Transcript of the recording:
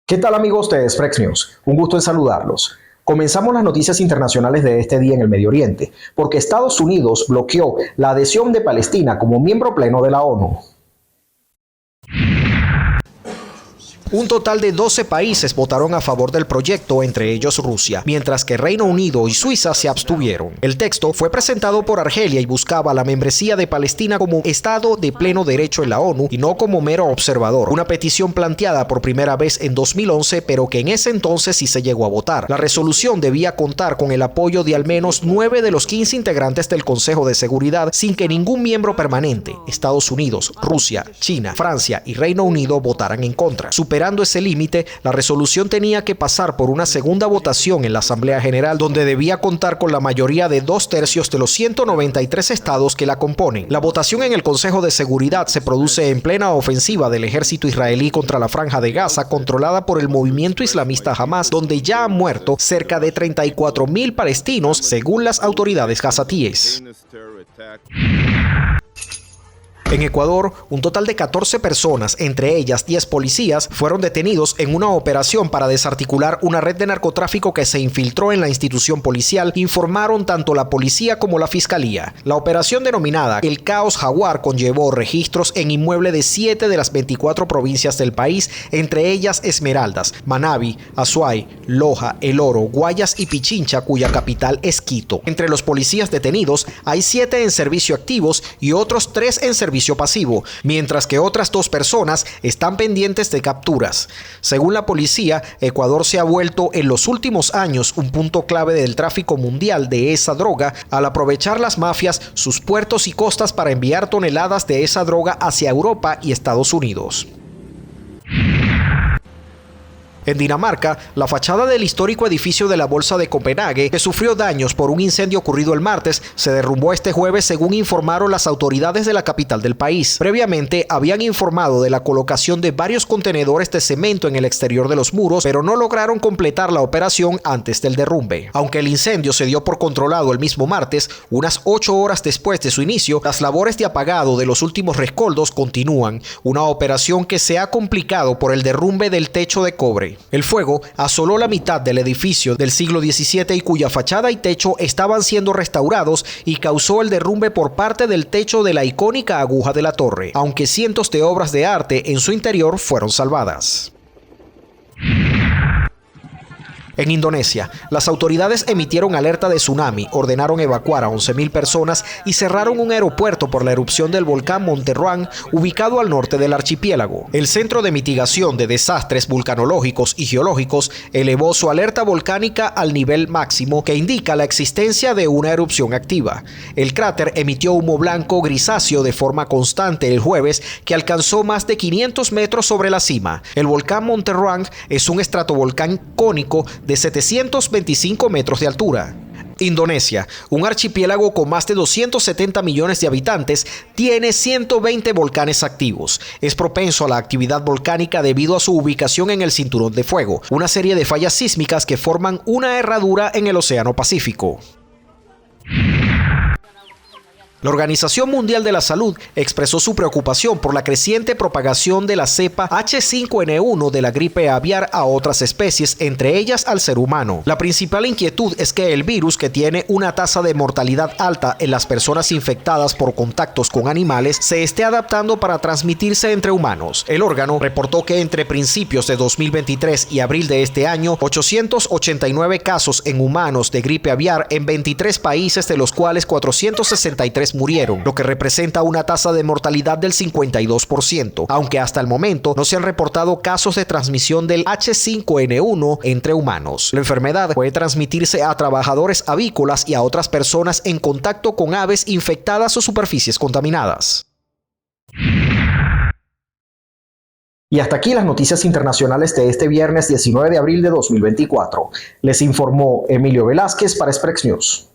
¿Qué tal amigos de Express News? Un gusto en saludarlos. Comenzamos las noticias internacionales de este día en el Medio Oriente, porque Estados Unidos bloqueó la adhesión de Palestina como miembro pleno de la ONU. Un total de 12 países votaron a favor del proyecto, entre ellos Rusia, mientras que Reino Unido y Suiza se abstuvieron. El texto fue presentado por Argelia y buscaba la membresía de Palestina como Estado de pleno derecho en la ONU y no como mero observador, una petición planteada por primera vez en 2011, pero que en ese entonces sí se llegó a votar. La resolución debía contar con el apoyo de al menos 9 de los 15 integrantes del Consejo de Seguridad, sin que ningún miembro permanente, Estados Unidos, Rusia, China, Francia y Reino Unido, votaran en contra. Superando ese límite, la resolución tenía que pasar por una segunda votación en la Asamblea General, donde debía contar con la mayoría de 2/3 de los 193 estados que la componen. La votación en el Consejo de Seguridad se produce en plena ofensiva del ejército israelí contra la Franja de Gaza, controlada por el movimiento islamista Hamas, donde ya han muerto cerca de 34.000 palestinos, según las autoridades gazatíes. En Ecuador, un total de 14 personas, entre ellas 10 policías, fueron detenidos en una operación para desarticular una red de narcotráfico que se infiltró en la institución policial, informaron tanto la policía como la fiscalía. La operación denominada El Caos Jaguar conllevó registros en inmuebles de 7 de las 24 provincias del país, entre ellas Esmeraldas, Manabí, Azuay, Loja, El Oro, Guayas y Pichincha, cuya capital es Quito. Entre los policías detenidos hay 7 en servicio activos y otros 3 en servicio pasivo, mientras que otras 2 personas están pendientes de capturas. Según la policía, Ecuador se ha vuelto en los últimos años un punto clave del tráfico mundial de esa droga, al aprovechar las mafias sus puertos y costas para enviar toneladas de esa droga hacia Europa y Estados Unidos. En Dinamarca, la fachada del histórico edificio de la Bolsa de Copenhague, que sufrió daños por un incendio ocurrido el martes, se derrumbó este jueves, según informaron las autoridades de la capital del país. Previamente, habían informado de la colocación de varios contenedores de cemento en el exterior de los muros, pero no lograron completar la operación antes del derrumbe. Aunque el incendio se dio por controlado el mismo martes, unas 8 horas después de su inicio, las labores de apagado de los últimos rescoldos continúan, una operación que se ha complicado por el derrumbe del techo de cobre. El fuego asoló la mitad del edificio del siglo XVII y cuya fachada y techo estaban siendo restaurados, y causó el derrumbe por parte del techo de la icónica aguja de la torre, aunque cientos de obras de arte en su interior fueron salvadas. En Indonesia, las autoridades emitieron alerta de tsunami, ordenaron evacuar a 11.000 personas y cerraron un aeropuerto por la erupción del volcán Monte Ruang, ubicado al norte del archipiélago. El Centro de Mitigación de Desastres Vulcanológicos y Geológicos elevó su alerta volcánica al nivel máximo, que indica la existencia de una erupción activa. El cráter emitió humo blanco grisáceo de forma constante el jueves, que alcanzó más de 500 metros sobre la cima. El volcán Monte Ruang es un estratovolcán cónico de 725 metros de altura. Indonesia, un archipiélago con más de 270 millones de habitantes, tiene 120 volcanes activos. Es propenso a la actividad volcánica debido a su ubicación en el cinturón de fuego, una serie de fallas sísmicas que forman una herradura en el Océano Pacífico. La Organización Mundial de la Salud expresó su preocupación por la creciente propagación de la cepa H5N1 de la gripe aviar a otras especies, entre ellas al ser humano. La principal inquietud es que el virus, que tiene una tasa de mortalidad alta en las personas infectadas por contactos con animales, se esté adaptando para transmitirse entre humanos. El órgano reportó que entre principios de 2023 y abril de este año, 889 casos en humanos de gripe aviar en 23 países, de los cuales 463 murieron, lo que representa una tasa de mortalidad del 52%, aunque hasta el momento no se han reportado casos de transmisión del H5N1 entre humanos. La enfermedad puede transmitirse a trabajadores avícolas y a otras personas en contacto con aves infectadas o superficies contaminadas. Y hasta aquí las noticias internacionales de este viernes 19 de abril de 2024. Les informó Emilio Velázquez para Express News.